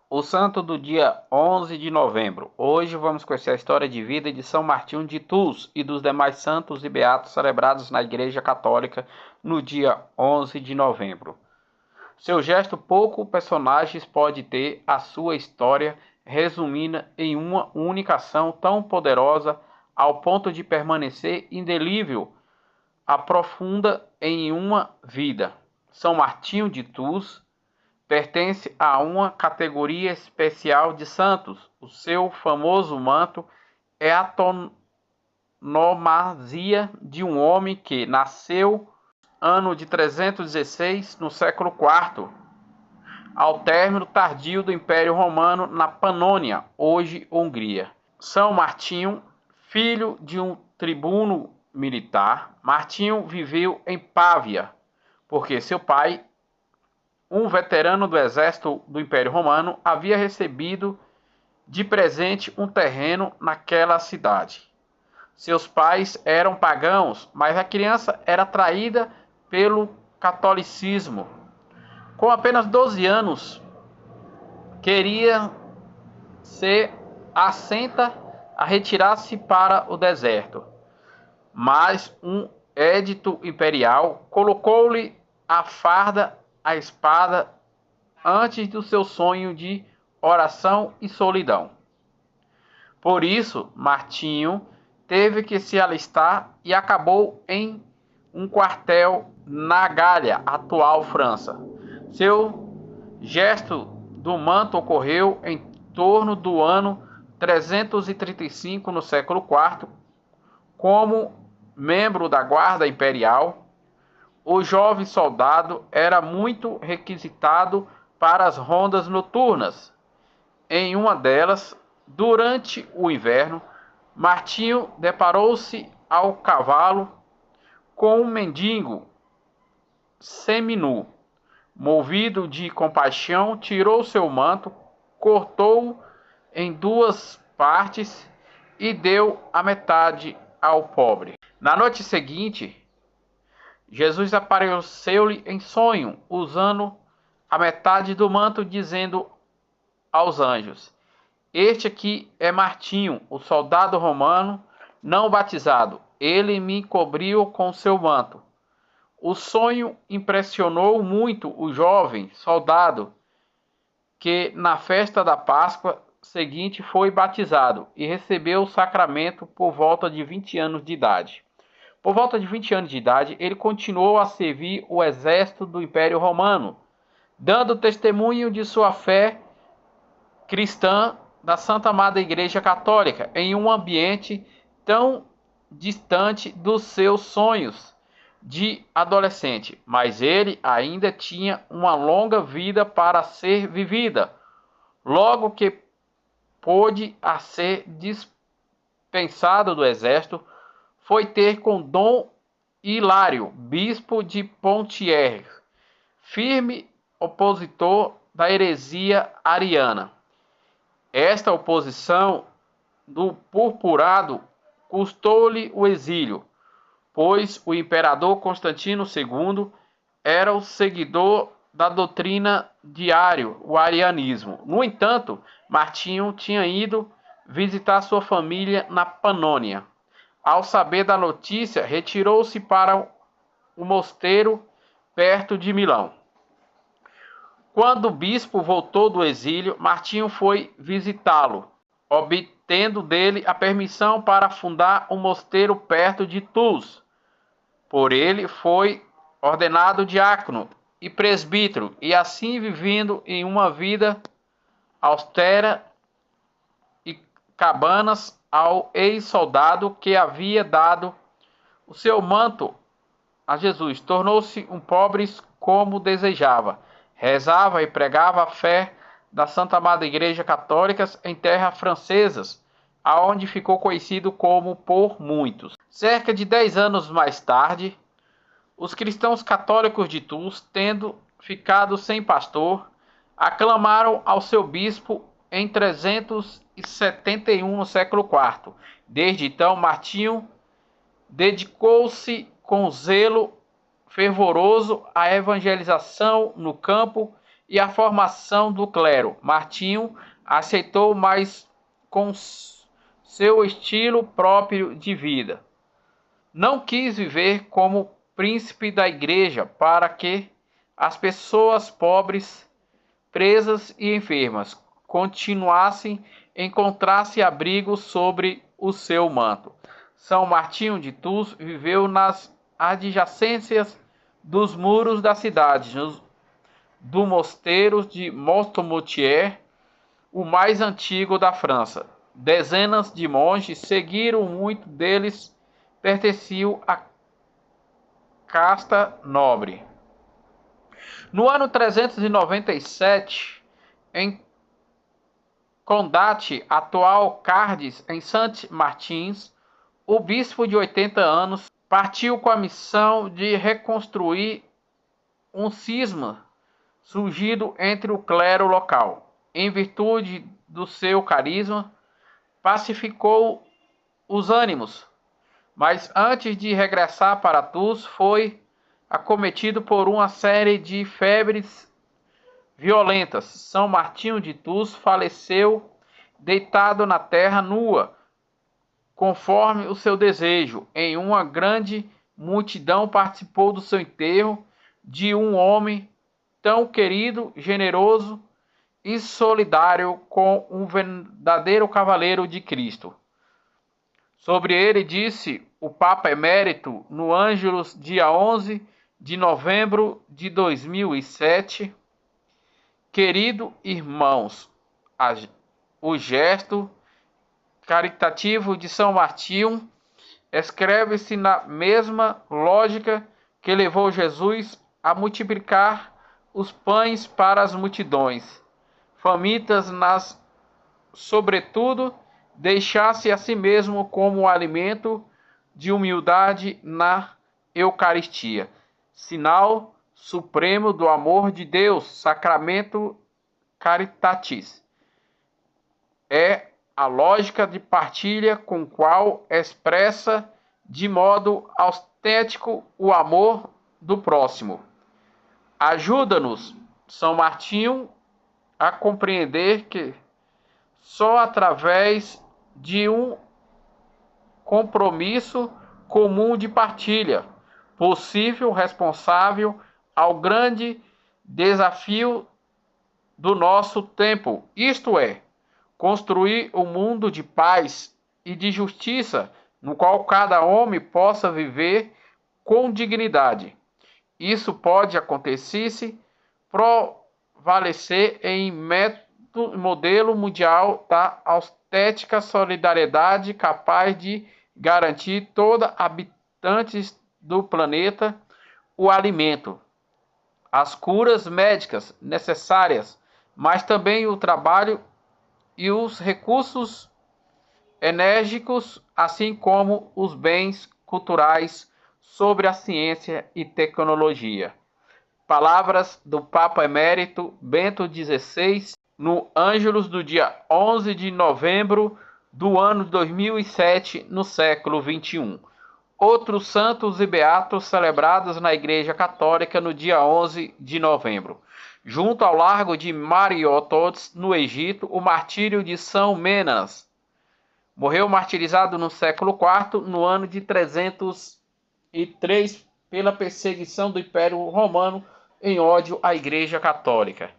O santo do dia 11 de novembro. Hoje vamos conhecer a história de vida de São Martinho de Tours e dos demais santos e beatos celebrados na Igreja Católica no dia 11 de novembro. Seu gesto pouco personagens pode ter a sua história resumida em uma única ação tão poderosa ao ponto de permanecer indelível, aprofunda em uma vida. São Martinho de Tours pertence a uma categoria especial de santos. O seu famoso manto é a tonomazia de um homem que nasceu ano de 316 no século IV, ao término tardio do Império Romano na Panônia, hoje Hungria. São Martinho, filho de um tribuno militar, Martinho viveu em Pávia, porque seu pai, um veterano do exército do Império Romano, havia recebido de presente um terreno naquela cidade. Seus pais eram pagãos, mas a criança era atraída pelo catolicismo. Com apenas 12 anos, queria ser assenta a retirar-se para o deserto. Mas um edito imperial colocou-lhe a farda, a espada, antes do seu sonho de oração e solidão. Por isso, Martinho teve que se alistar e acabou em um quartel na Gália, atual França. Seu gesto do manto ocorreu em torno do ano 335 no século IV. Como membro da Guarda Imperial, o jovem soldado era muito requisitado para as rondas noturnas. Em uma delas, durante o inverno, Martinho deparou-se ao cavalo com um mendigo seminu. Movido de compaixão, tirou seu manto, cortou-o em duas partes e deu a metade ao pobre. Na noite seguinte, Jesus apareceu-lhe em sonho, usando a metade do manto, dizendo aos anjos: Este aqui é Martinho, o soldado romano não batizado. Ele me cobriu com seu manto. O sonho impressionou muito o jovem soldado, que na festa da Páscoa seguinte foi batizado e recebeu o sacramento por volta de 20 anos de idade. Por volta de 20 anos de idade, ele continuou a servir o exército do Império Romano, dando testemunho de sua fé cristã da Santa Amada Igreja Católica, em um ambiente tão distante dos seus sonhos de adolescente. Mas ele ainda tinha uma longa vida para ser vivida. Logo que pôde a ser dispensado do exército, foi ter com Dom Hilário, bispo de Pontierre, firme opositor da heresia ariana. Esta oposição do purpurado custou-lhe o exílio, pois o imperador Constantino II era o seguidor da doutrina de Ário, o arianismo. No entanto, Martinho tinha ido visitar sua família na Panônia. Ao saber da notícia, retirou-se para o mosteiro perto de Milão. Quando o bispo voltou do exílio, Martinho foi visitá-lo, obtendo dele a permissão para fundar um mosteiro perto de Tours. Por ele foi ordenado diácono e presbítero, e assim vivendo em uma vida austera e cabanas ao ex-soldado que havia dado o seu manto a Jesus, tornou-se um pobre como desejava. Rezava e pregava a fé da Santa Amada Igreja Católica em terras francesas, aonde ficou conhecido como por muitos. Cerca de 10 anos mais tarde, os cristãos católicos de Tours, tendo ficado sem pastor, aclamaram ao seu bispo em 371 no século IV. Desde então, Martinho dedicou-se com zelo fervoroso à evangelização no campo e a formação do clero. Martinho aceitou, mas com seu estilo próprio de vida. Não quis viver como príncipe da igreja para que as pessoas pobres, presas e enfermas continuassem a encontrar-se abrigo sobre o seu manto. São Martinho de Tours viveu nas adjacências dos muros da cidade, do mosteiro de Montmoutier, o mais antigo da França. Dezenas de monges seguiram, muitos deles pertenciam à casta nobre. No ano 397, em Condate, atual Cardes, em Saint-Martins, o bispo de 80 anos partiu com a missão de reconstruir um cisma surgido entre o clero local. Em virtude do seu carisma, pacificou os ânimos, mas antes de regressar para Tours, foi acometido por uma série de febres violentas. São Martinho de Tours faleceu deitado na terra nua, conforme o seu desejo. Em uma grande multidão participou do seu enterro, de um homem tão querido, generoso e solidário com um verdadeiro cavaleiro de Cristo. Sobre ele disse o Papa Emérito no Ângelus, dia 11 de novembro de 2007, querido irmãos, o gesto caritativo de São Martinho escreve-se na mesma lógica que levou Jesus a multiplicar os pães para as multidões, famintas nas, sobretudo, deixasse a si mesmo como alimento de humildade na Eucaristia, sinal supremo do amor de Deus, sacramento caritatis. É a lógica de partilha com qual expressa de modo autêntico o amor do próximo. Ajuda-nos, São Martinho, a compreender que só através de um compromisso comum de partilha, possível, responsável ao grande desafio do nosso tempo, isto é, construir um mundo de paz e de justiça, no qual cada homem possa viver com dignidade. Isso pode acontecer se prevalecer em modelo mundial da autêntica solidariedade capaz de garantir todos os habitantes do planeta o alimento, as curas médicas necessárias, mas também o trabalho e os recursos enérgicos, assim como os bens culturais sobre a ciência e tecnologia. Palavras do Papa Emérito Bento XVI no Ângelus do dia 11 de novembro do ano 2007, no século XXI. Outros santos e beatos celebrados na Igreja Católica no dia 11 de novembro. Junto ao largo de Mariototes, no Egito, o martírio de São Menas. Morreu martirizado no século IV, no ano de 303, pela perseguição do Império Romano em ódio à Igreja Católica.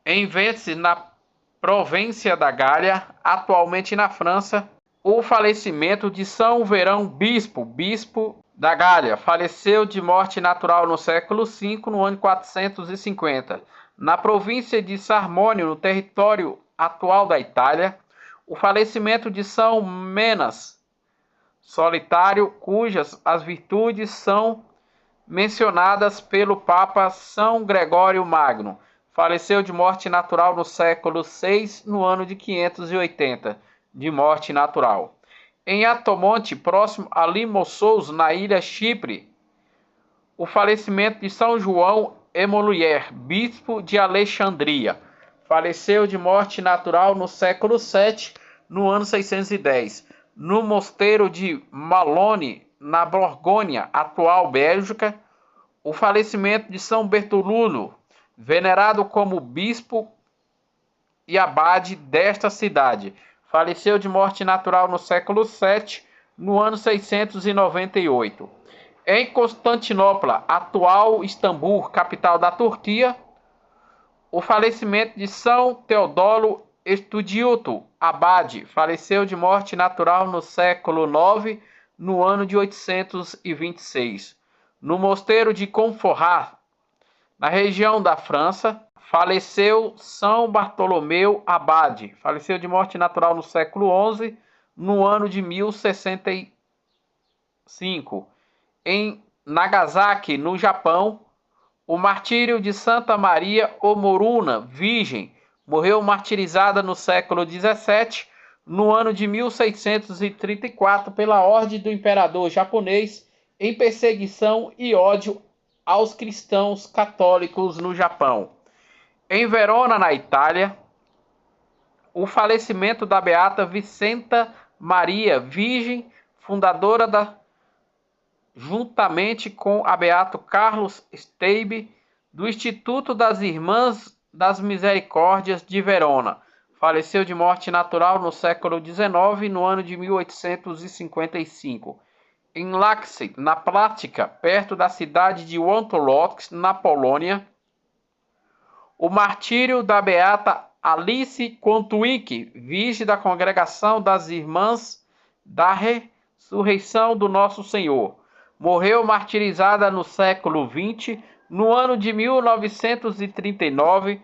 Em Vence, na província da Gália, atualmente na França, o falecimento de São Verão bispo da Gália, faleceu de morte natural no século V, no ano 450. Na província de Sarmônio, no território atual da Itália, o falecimento de São Menas, solitário, cujas as virtudes são mencionadas pelo Papa São Gregório Magno, faleceu de morte natural no século VI, no ano de 580, de morte natural. Em Atomonte, próximo a Limossous, na ilha Chipre, o falecimento de São João Emoluier, bispo de Alexandria, faleceu de morte natural no século VII, no ano 610. No mosteiro de Malone, na Borgonha, atual Bélgica, o falecimento de São Bertoludo, venerado como bispo e abade desta cidade. Faleceu de morte natural no século VII, no ano 698. Em Constantinopla, atual Istambul, capital da Turquia, o falecimento de São Teodoro Estudioto, abade, faleceu de morte natural no século IX, no ano de 826. No mosteiro de Conforrat, na região da França, faleceu São Bartolomeu Abade, faleceu de morte natural no século XI, no ano de 1065. Em Nagasaki, no Japão, o martírio de Santa Maria Omoruna, virgem, morreu martirizada no século XVII, no ano de 1634, pela ordem do imperador japonês, em perseguição e ódio aos cristãos católicos no Japão. Em Verona, na Itália, o falecimento da beata Vicenta Maria, virgem, fundadora juntamente com a beato Carlos Steibe, do Instituto das Irmãs das Misericórdias de Verona. Faleceu de morte natural no século XIX, no ano de 1855. Em Laxey, na Plática, perto da cidade de Wątłocz, na Polônia, o martírio da beata Alice Kontwik, virgem da Congregação das Irmãs da Ressurreição do Nosso Senhor. Morreu martirizada no século XX, no ano de 1939,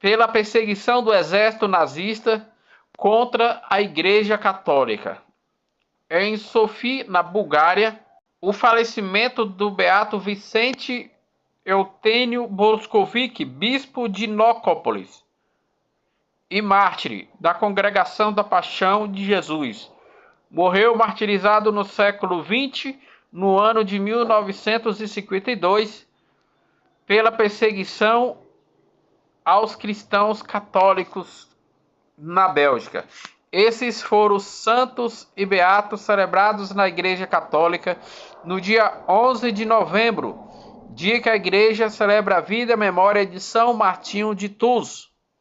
pela perseguição do exército nazista contra a Igreja Católica. Em Sofia, na Bulgária, o falecimento do beato Vicente Eutênio Boscovic, bispo de Nicópolis e mártir da Congregação da Paixão de Jesus. Morreu martirizado no século XX, no ano de 1952, pela perseguição aos cristãos católicos na Bélgica. Esses foram os santos e beatos celebrados na Igreja Católica no dia 11 de novembro, dia que a Igreja celebra a vida e a memória de São Martinho de Tours.